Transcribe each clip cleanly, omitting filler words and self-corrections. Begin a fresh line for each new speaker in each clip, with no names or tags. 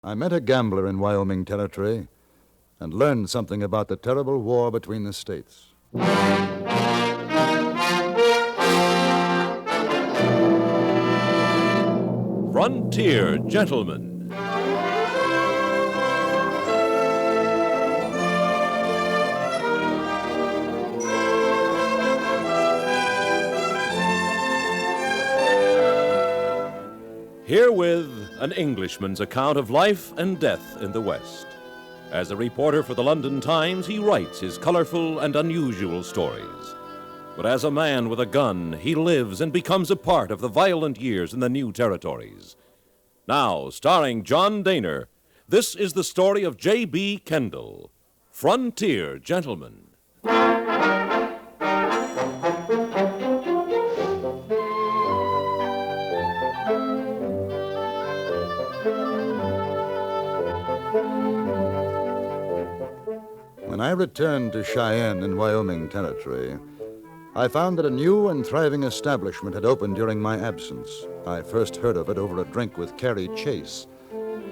I met a gambler in Wyoming Territory and learned something about the terrible war between the states.
Frontier Gentlemen. Herewith, an Englishman's account of life and death in the West. As a reporter for the London Times, he writes his colorful and unusual stories. But as a man with a gun, he lives and becomes a part of the violent years in the new territories. Now, starring John Dehner, this is the story of J.B. Kendall, Frontier Gentlemen.
When I returned to Cheyenne in Wyoming Territory, I found that a new and thriving establishment had opened during my absence. I first heard of it over a drink with Carrie Chase,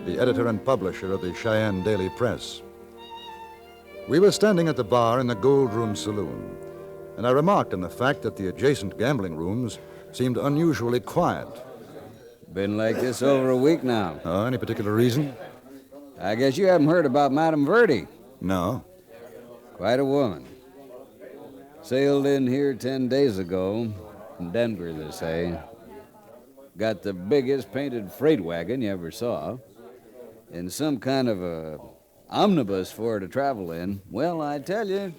the editor and publisher of the Cheyenne Daily Press. We were standing at the bar in the Gold Room Saloon, and I remarked on the fact that the adjacent gambling rooms seemed unusually quiet.
Been like this over a week now.
Any particular reason?
I guess you haven't heard about Madame Verdi.
No.
Quite a woman. Sailed in here 10 days ago. From Denver, they say. Got the biggest painted freight wagon you ever saw. And some kind of a omnibus for her to travel in. Well, I tell you,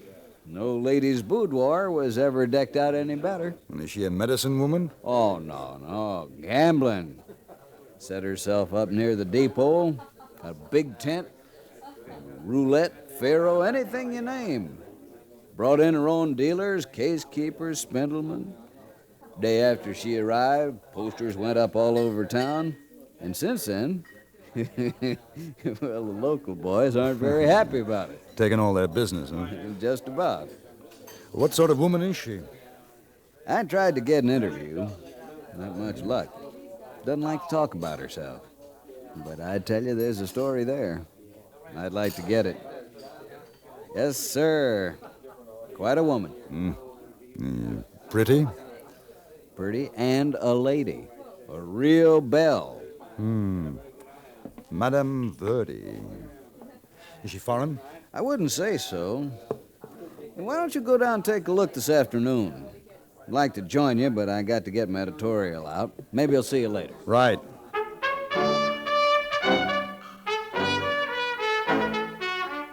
no lady's boudoir was ever decked out any better.
And is she a medicine woman?
Oh, no. Gambling. Set herself up near the depot. Got a big tent. Roulette, faro, anything you name. Brought in her own dealers, case keepers, spindlemen. Day after she arrived, posters went up all over town. And since then, well, the local boys aren't very happy about it.
Taking all their business, huh?
Just about.
What sort of woman is she?
I tried to get an interview. Not much luck. Doesn't like to talk about herself. But I tell you, there's a story there. I'd like to get it. Yes, sir. Quite a woman.
Pretty?
Pretty and a lady. A real belle.
Madame Verdi. Is she foreign?
I wouldn't say so. And why don't you go down and take a look this afternoon? I'd like to join you, but I got to get my editorial out. Maybe I'll see you later.
Right.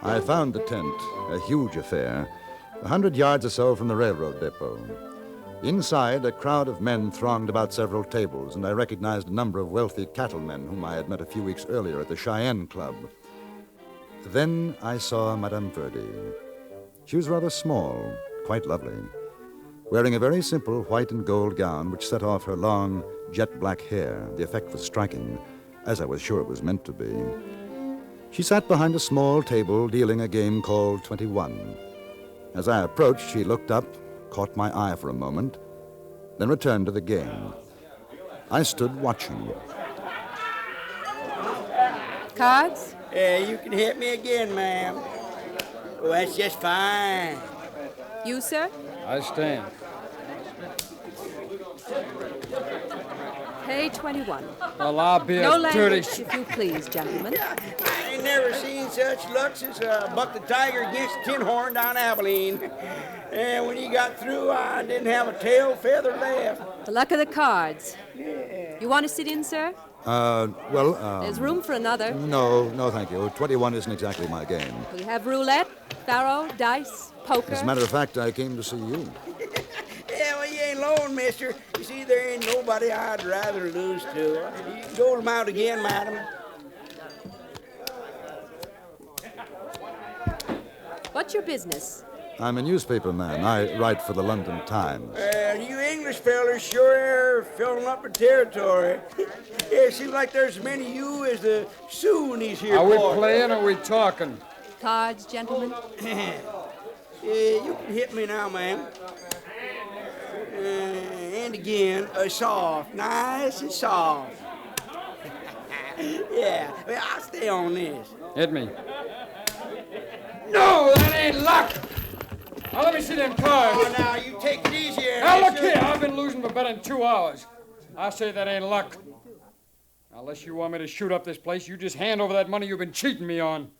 I found the tent, a huge affair, 100 yards or so from the railroad depot. Inside, a crowd of men thronged about several tables, and I recognized a number of wealthy cattlemen whom I had met a few weeks earlier at the Cheyenne Club. Then I saw Madame Verdi. She was rather small, quite lovely, wearing a very simple white and gold gown which set off her long, jet-black hair. The effect was striking, as I was sure it was meant to be. She sat behind a small table dealing a game called 21. As I approached, she looked up, caught my eye for a moment, then returned to the game. I stood watching.
Cards?
You can hit me again, ma'am. Oh, that's just fine.
You, sir?
I stand.
Pay 21.
Well, I'll be
No
a dirty...
language, if you please, gentlemen.
I ain't never seen such luck since Buck the Tiger against Tin Horn down Abilene. And when he got through, I didn't have a tail feather left.
The luck of the cards.
Yeah.
You want to sit in, sir? There's room for another.
No, thank you. 21 isn't exactly my game.
We have roulette, faro, dice, poker.
As a matter of fact, I came to see you.
Yeah, well, you ain't alone, mister. You see, there ain't nobody I'd rather lose to. You can dole them out again, madam.
What's your business?
I'm a newspaper man. I write for the London Times.
You English fellers sure are filling up the territory. It seems like there's as many of you as the Sioux in these here
Are we
parts.
playing or are we talking?
Cards, gentlemen?
You can hit me now, ma'am. And again, soft. Nice and soft. Yeah, well, I'll stay on this.
Hit me. No, that ain't luck. Now, let me see them cards.
Oh, now, you take it easy here.
Now, look
mister.
here. I've been losing for better than 2 hours. I say that ain't luck. Now, unless you want me to shoot up this place, you just hand over that money you've been cheating me on.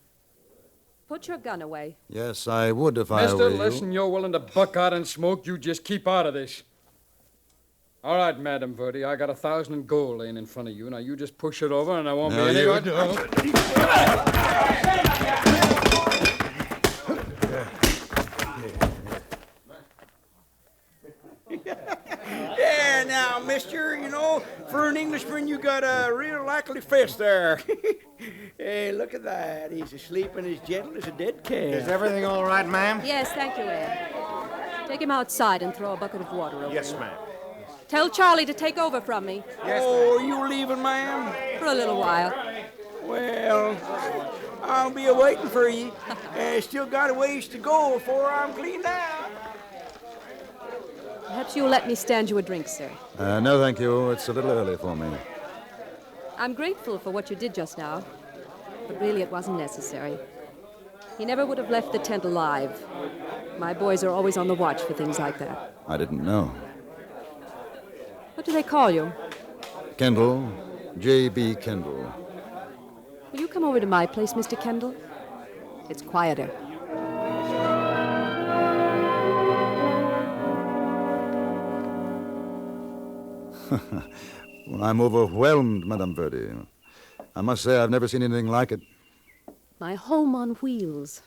Put your gun away.
Yes, I would if I
Mister,
were you.
listen, you're willing to buck out and smoke. You just keep out of this. All right, Madam Verdi, I got 1,000 in gold laying in front of you. Now, you just push it over, and I won't
No,
be any...
you don't.
Yeah, now, mister, you know, for an Englishman, you got a real likely face there. Hey, look at that. He's asleep and as gentle as a dead cat.
Is everything all right, ma'am?
Yes, thank you, Ed. Take him outside and throw a bucket of water over
Yes,
him.
ma'am.
Tell Charlie to take over from me
Oh, you leaving, ma'am?
for a little while.
Well, I'll be a-waiting for you. Still got a ways to go before I'm cleaned out.
Perhaps you'll let me stand you a drink, sir.
No, thank you. It's a little early for me.
I'm grateful for what you did just now, but really it wasn't necessary. He never would have left the tent alive. My boys are always on the watch for things like that.
I didn't know.
What do they call you?
Kendall, J.B. Kendall.
Will you come over to my place, Mr. Kendall? It's quieter.
Well, I'm overwhelmed, Madame Verdi. I must say I've never seen anything like it.
My home on wheels.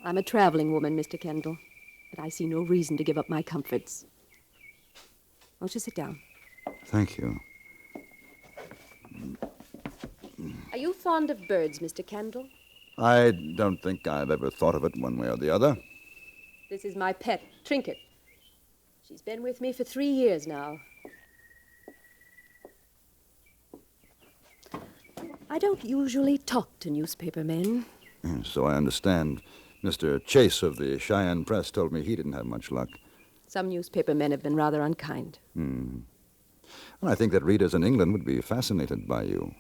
I'm a traveling woman, Mr. Kendall, but I see no reason to give up my comforts. Won't you sit down?
Thank you.
Are you fond of birds, Mr. Kendall?
I don't think I've ever thought of it one way or the other.
This is my pet, Trinket. She's been with me for 3 years now. I don't usually talk to newspaper men.
So I understand. Mr. Chase of the Cheyenne Press told me he didn't have much luck.
Some newspaper men have been rather unkind.
Well, I think that readers in England would be fascinated by you.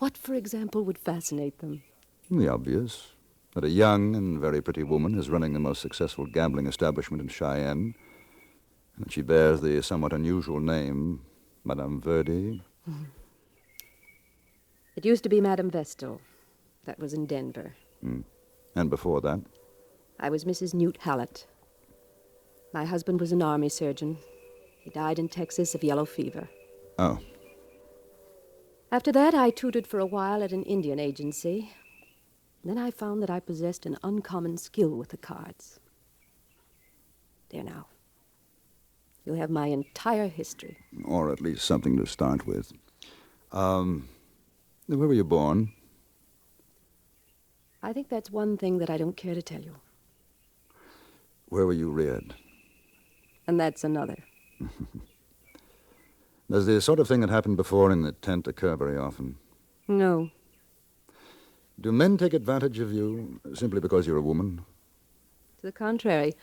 What, for example, would fascinate them?
The obvious. That a young and very pretty woman is running the most successful gambling establishment in Cheyenne. And that she bears the somewhat unusual name, Madame Verdi.
It used to be Madame Vestal. That was in Denver.
And before that?
I was Mrs. Newt Hallett. My husband was an army surgeon. He died in Texas of yellow fever.
Oh.
After that, I tutored for a while at an Indian agency. Then I found that I possessed an uncommon skill with the cards. There now. You'll have my entire history.
Or at least something to start with. Where were you born?
I think that's one thing that I don't care to tell you.
Where were you reared?
And that's another.
Does the sort of thing that happened before in the tent occur very often?
No.
Do men take advantage of you simply because you're a woman?
To the contrary,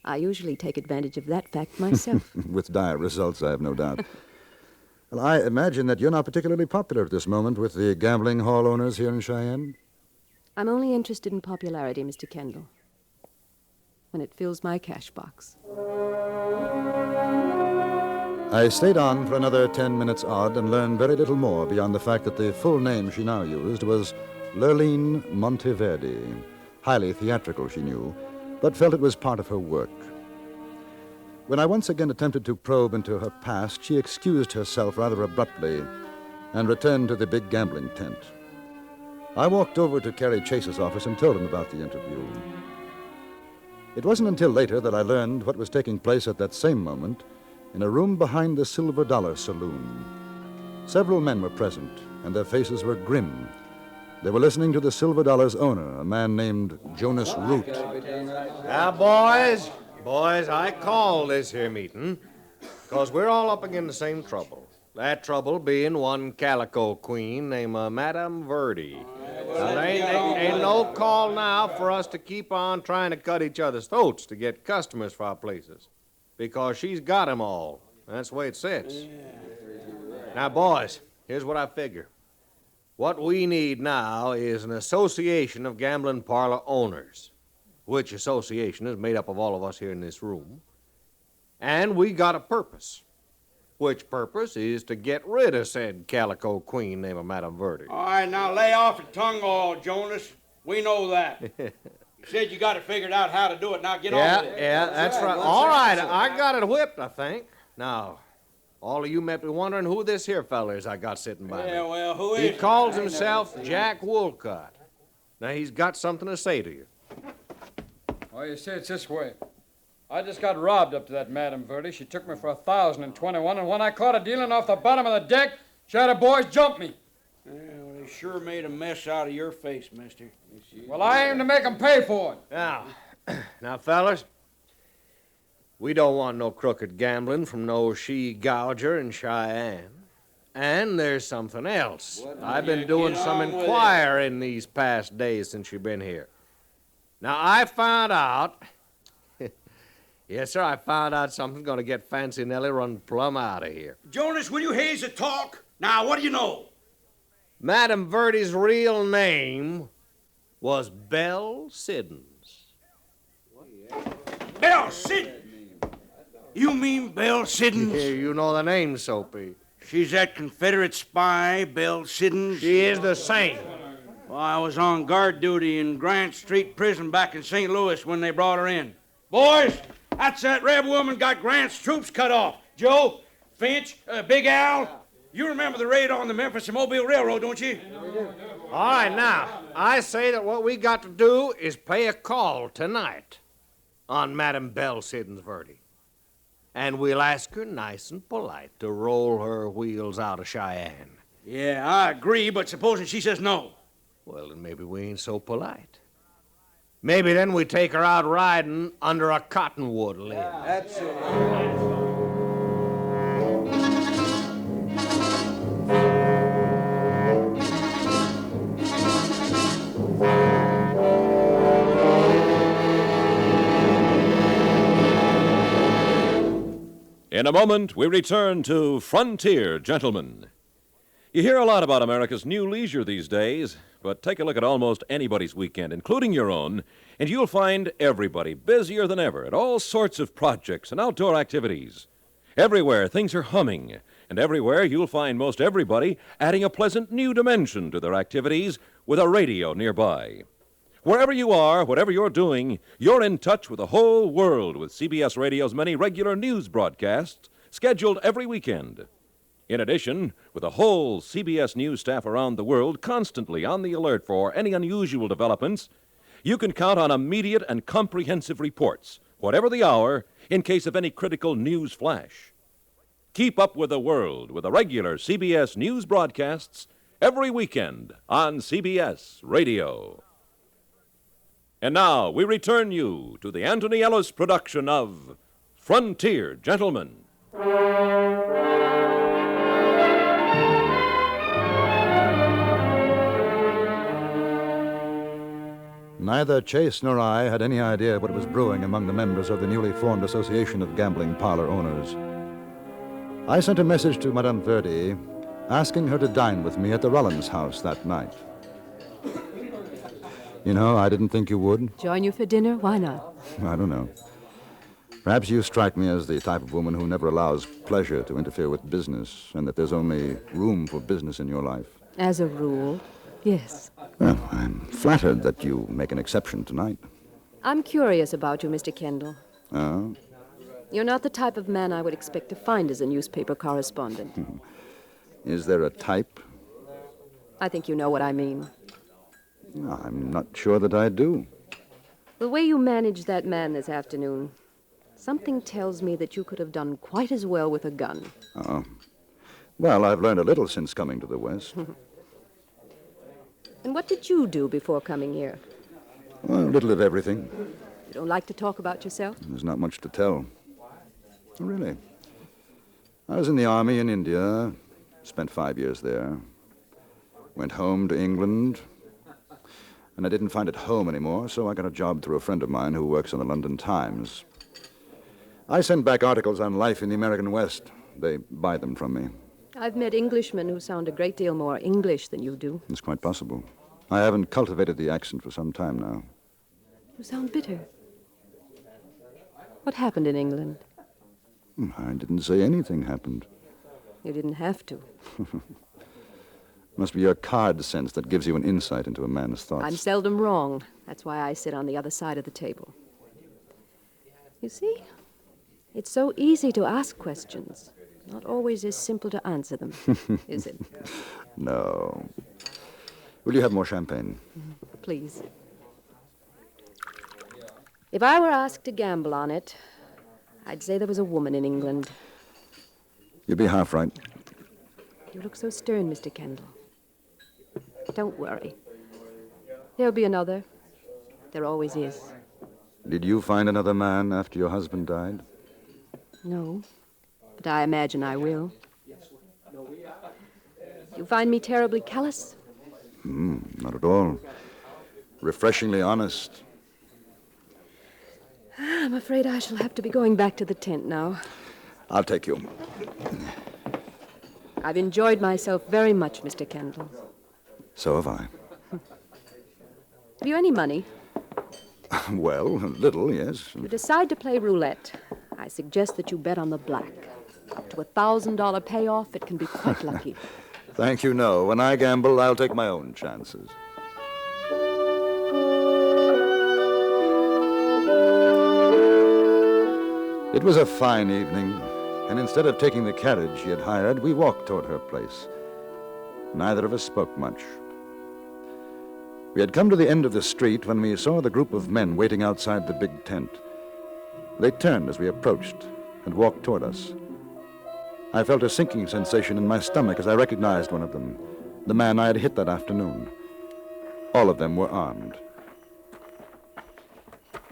I usually take advantage of that fact myself.
With dire results, I have no doubt. Well, I imagine that you're not particularly popular at this moment with the gambling hall owners here in Cheyenne?
I'm only interested in popularity, Mr. Kendall, when it fills my cash box.
I stayed on for another 10 minutes odd and learned very little more beyond the fact that the full name she now used was Lurline Monteverdi. Highly theatrical, she knew, but felt it was part of her work. When I once again attempted to probe into her past, she excused herself rather abruptly and returned to the big gambling tent. I walked over to Carrie Chase's office and told him about the interview. It wasn't until later that I learned what was taking place at that same moment in a room behind the Silver Dollar Saloon. Several men were present, and their faces were grim. They were listening to the Silver Dollar's owner, a man named Jonas Root.
Now, boys, I called this here meeting because we're all up against the same trouble. That trouble being one calico queen named Madame Verdi. Now, there ain't no call now for us to keep on trying to cut each other's throats to get customers for our places, because she's got 'em all. That's the way it sits. Now, boys, here's what I figure. What we need now is an association of gambling parlor owners, which association is made up of all of us here in this room. And we got a purpose, which purpose is to get rid of said calico queen named Madame Verdi.
All right, now lay off your tongue oil, Jonas. We know that. You said you got it figured out how to do it. Now get on with it.
Yeah, that's right. All right, I got it whipped, I think. Now, all of you may be wondering who this here fella is I got sitting by me.
Yeah, well, who is
He
it?
calls himself Jack Woolcott. Now, he's got something to say to you.
Oh, you see, it's this way. I just got robbed up to that Madame Verdi. She took me for 1,021, and when I caught her dealing off the bottom of the deck, she had her boys jump me.
Well, they sure made a mess out of your face, mister.
Well, I aim to make 'em pay for it.
Now, fellas, we don't want no crooked gambling from no she-gouger in Cheyenne. And there's something else. I've been doing some inquiring these past days since you've been here. Now, I found out... Yes, sir, I found out something's going to get Fancy Nellie run plumb out of here.
Jonas, will you haze the talk? Now, what do you know?
Madame Verdi's real name was Belle Siddons.
Belle Siddons? You mean Belle Siddons?
Yeah, you know the name, Soapy.
She's that Confederate spy, Belle Siddons?
She is the same.
Well, I was on guard duty in Grant Street Prison back in St. Louis when they brought her in. Boys, that's that Reb woman got Grant's troops cut off. Joe, Finch, Big Al, you remember the raid on the Memphis and Mobile Railroad, don't you?
All right, now, I say that what we got to do is pay a call tonight on Madame Belle Siddons Verdi. And we'll ask her nice and polite to roll her wheels out of Cheyenne.
Yeah, I agree, but supposing she says no?
Well, then maybe we ain't so polite. Maybe then we take her out riding under a cottonwood limb.
That's it.
In a moment, we return to Frontier Gentlemen. You hear a lot about America's new leisure these days, but take a look at almost anybody's weekend, including your own, and you'll find everybody busier than ever at all sorts of projects and outdoor activities. Everywhere, things are humming, and everywhere you'll find most everybody adding a pleasant new dimension to their activities with a radio nearby. Wherever you are, whatever you're doing, you're in touch with the whole world with CBS Radio's many regular news broadcasts scheduled every weekend. In addition, with the whole CBS News staff around the world constantly on the alert for any unusual developments, you can count on immediate and comprehensive reports, whatever the hour, in case of any critical news flash. Keep up with the world with the regular CBS News broadcasts every weekend on CBS Radio. And now we return you to the Anthony Ellis production of Frontier Gentlemen.
Neither Chase nor I had any idea what was brewing among the members of the newly formed Association of Gambling Parlor Owners. I sent a message to Madame Verdi asking her to dine with me at the Rollins house that night. You know, I didn't think you would.
Join you for dinner? Why not?
I don't know. Perhaps you strike me as the type of woman who never allows pleasure to interfere with business, and that there's only room for business in your life.
As a rule, yes.
Well, I'm flattered that you make an exception tonight.
I'm curious about you, Mr. Kendall.
Oh?
You're not the type of man I would expect to find as a newspaper correspondent.
Is there a type?
I think you know what I mean.
No, I'm not sure that I do.
The way you managed that man this afternoon, something tells me that you could have done quite as well with a gun.
Oh. Well, I've learned a little since coming to the West.
And what did you do before coming here?
Well, a little of everything.
You don't like to talk about yourself?
There's not much to tell. Oh, really. I was in the army in India, spent 5 years there. Went home to England, and I didn't find it home anymore, so I got a job through a friend of mine who works on the London Times. I send back articles on life in the American West. They buy them from me.
I've met Englishmen who sound a great deal more English than you do.
It's quite possible. I haven't cultivated the accent for some time now.
You sound bitter. What happened in England?
I didn't say anything happened.
You didn't have to.
Must be your card sense that gives you an insight into a man's thoughts.
I'm seldom wrong. That's why I sit on the other side of the table. You see, it's so easy to ask questions. Not always as simple to answer them, is it?
No. Will you have more champagne?
Please. If I were asked to gamble on it, I'd say there was a woman in England.
You'd be half right.
You look so stern, Mr. Kendall. Don't worry. There'll be another. There always is.
Did you find another man after your husband died?
No, but I imagine I will. You find me terribly callous?
Not at all. Refreshingly honest.
I'm afraid I shall have to be going back to the tent now.
I'll take you.
I've enjoyed myself very much, Mr. Kendall.
So have I.
Have you any money?
Well, a little, yes.
If you decide to play roulette, I suggest that you bet on the black. Up to $1,000 payoff, it can be quite lucky.
Thank you, no. When I gamble, I'll take my own chances. It was a fine evening, and instead of taking the carriage she had hired, we walked toward her place. Neither of us spoke much. We had come to the end of the street when we saw the group of men waiting outside the big tent. They turned as we approached and walked toward us. I felt a sinking sensation in my stomach as I recognized one of them, the man I had hit that afternoon. All of them were armed.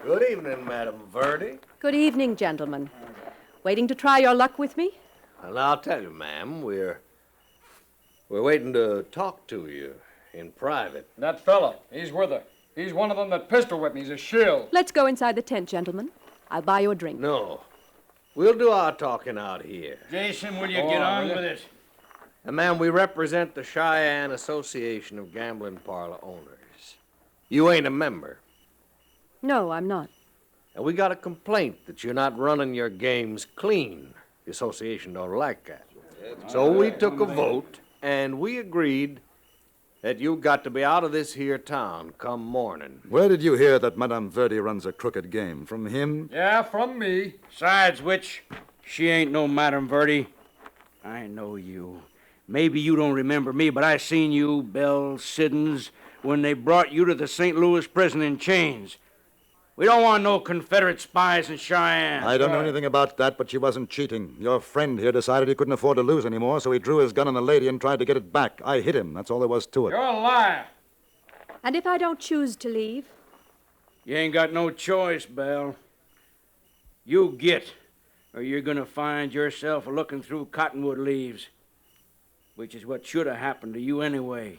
Good evening, Madam Verdi.
Good evening, gentlemen. Waiting to try your luck with me?
Well, I'll tell you, ma'am, we're waiting to talk to you in private.
That fella, he's with her. He's one of them that pistol whipped me. He's a shill.
Let's go inside the tent, gentlemen. I'll buy you a drink.
No, we'll do our talking out here.
Jason, will you get on with it?
And, ma'am, we represent the Cheyenne Association of Gambling Parlor Owners. You ain't a member.
No, I'm not.
And we got a complaint that you're not running your games clean. The association don't like that. So we took a vote, and we agreed that you got to be out of this here town come morning.
Where did you hear that Madame Verdi runs a crooked game? From him?
Yeah, from me.
Besides which, she ain't no Madame Verdi. I know you. Maybe you don't remember me, but I seen you, Belle Siddons, when they brought you to the St. Louis prison in chains. We don't want no Confederate spies in Cheyenne.
I don't know anything about that, but she wasn't cheating. Your friend here decided he couldn't afford to lose anymore, so he drew his gun on the lady and tried to get it back. I hit him. That's all there was to it.
You're a liar.
And if I don't choose to leave?
You ain't got no choice, Belle. You get, or you're gonna find yourself looking through cottonwood leaves, which is what should have happened to you anyway.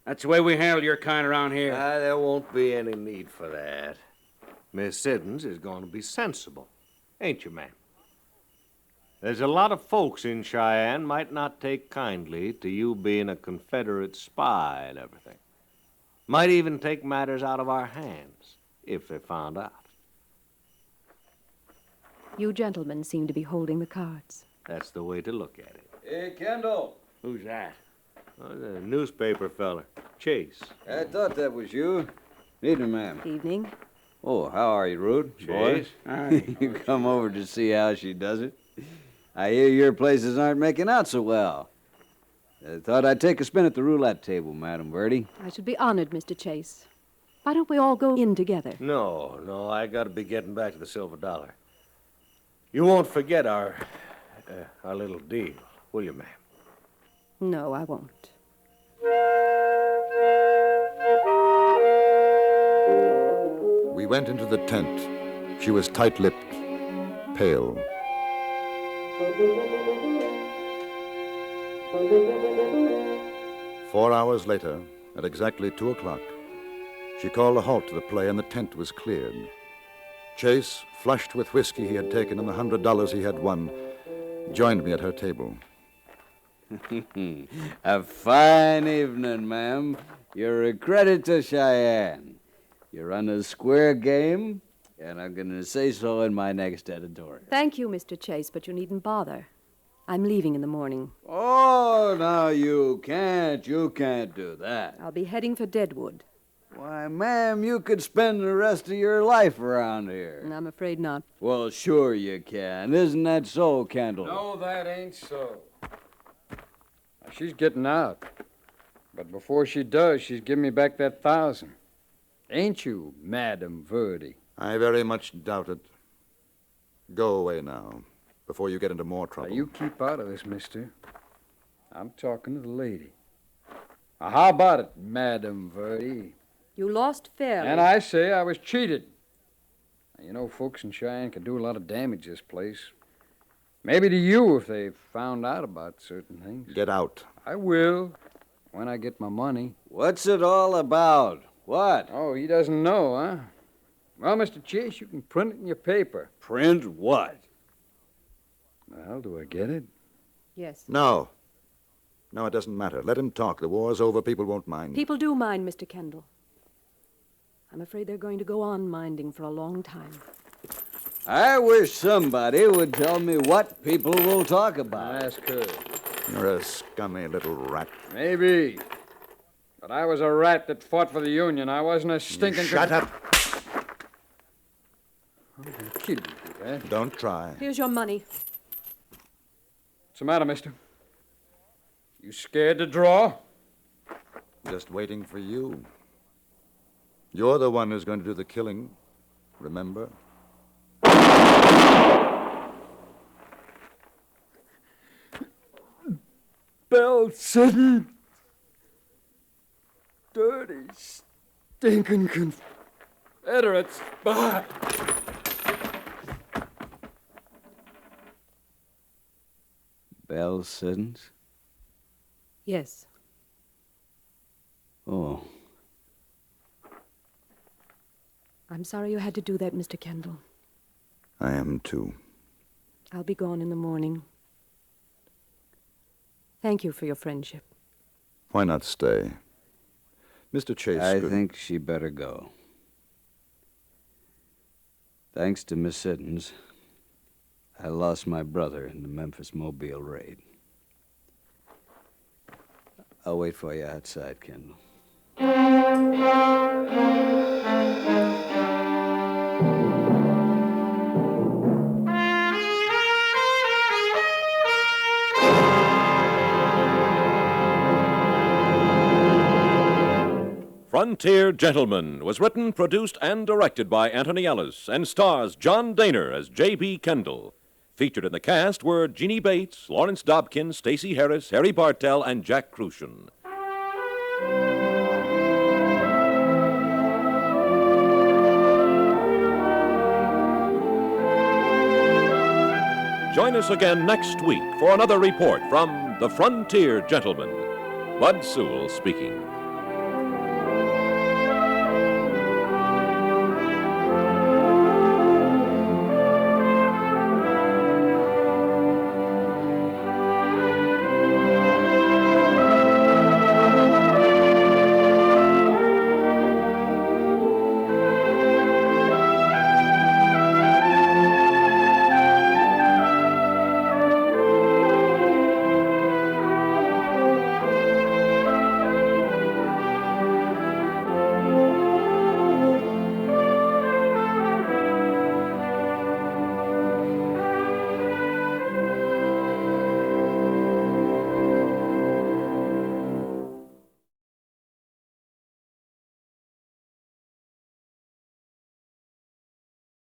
That's the way we handle your kind around here.
There won't be any need for that. Miss Siddons is going to be sensible, ain't you, ma'am? There's a lot of folks in Cheyenne might not take kindly to you being a Confederate spy and everything. Might even take matters out of our hands if they found out.
You gentlemen seem to be holding the cards.
That's the way to look at it.
Hey, Kendall.
Who's that?
Oh, the newspaper feller, Chase.
I thought that was you. Evening, ma'am.
Evening.
Oh, how are you, Rude?
Chase?
You come over to see how she does it. I hear your places aren't making out so well. I thought I'd take a spin at the roulette table, Madam Verdi.
I should be honored, Mr. Chase. Why don't we all go in together?
No, I gotta be getting back to the Silver Dollar. You won't forget our little deal, will you, ma'am?
No, I won't.
We went into the tent. She was tight-lipped, pale. Four hours later, at exactly 2 o'clock, she called a halt to the play and the tent was cleared. Chase, flushed with whiskey he had taken and the $100 he had won, joined me at her table.
A fine evening, ma'am. You're a credit to Cheyenne. You run a square game, and I'm going to say so in my next editorial.
Thank you, Mr. Chase, but you needn't bother. I'm leaving in the morning.
Oh, no, you can't. You can't do that.
I'll be heading for Deadwood.
Why, ma'am, you could spend the rest of your life around here.
I'm afraid not.
Well, sure you can. Isn't that so, Kendall?
No, that ain't so. Now, she's getting out. But before she does, she's giving me back that 1,000. Ain't you, Madam Verdi?
I very much doubt it. Go away now, before you get into more trouble.
Now, you keep out of this, mister. I'm talking to the lady. Now, how about it, Madam Verdi?
You lost fairly.
And I say I was cheated. Now, you know, folks in Cheyenne can do a lot of damage to this place. Maybe to you if they found out about certain things.
Get out.
I will, when I get my money.
What's it all about? What?
Oh, he doesn't know, huh? Well, Mr. Chase, you can print it in your paper.
Print what?
Well, do I get it?
Yes.
No. No, it doesn't matter. Let him talk. The war's over. People won't mind.
People do mind, Mr. Kendall. I'm afraid they're going to go on minding for a long time.
I wish somebody would tell me what people will talk about.
Ask her.
You're a scummy little rat.
Maybe. But I was a rat that fought for the Union. I wasn't a stinking...
Shut up.
I'm gonna kill you for that.
Don't try.
Here's your money.
What's the matter, mister? You scared to draw?
Just waiting for you. You're the one who's going to do the killing. Remember?
Bell City. Dirty, stinking Confederate spy.
Bell Siddons?
Yes.
Oh.
I'm sorry you had to do that, Mr. Kendall.
I am too.
I'll be gone in the morning. Thank you for your friendship.
Why not stay? Mr. Chase...
I think she better go. Thanks to Miss Siddons, I lost my brother in the Memphis-Mobile raid. I'll wait for you outside, Kendall.
Frontier Gentleman was written, produced, and directed by Anthony Ellis and stars John Daner as J.B. Kendall. Featured in the cast were Jeannie Bates, Lawrence Dobkin, Stacey Harris, Harry Bartell, and Jack Crucian. Join us again next week for another report from the Frontier Gentleman. Bud Sewell speaking.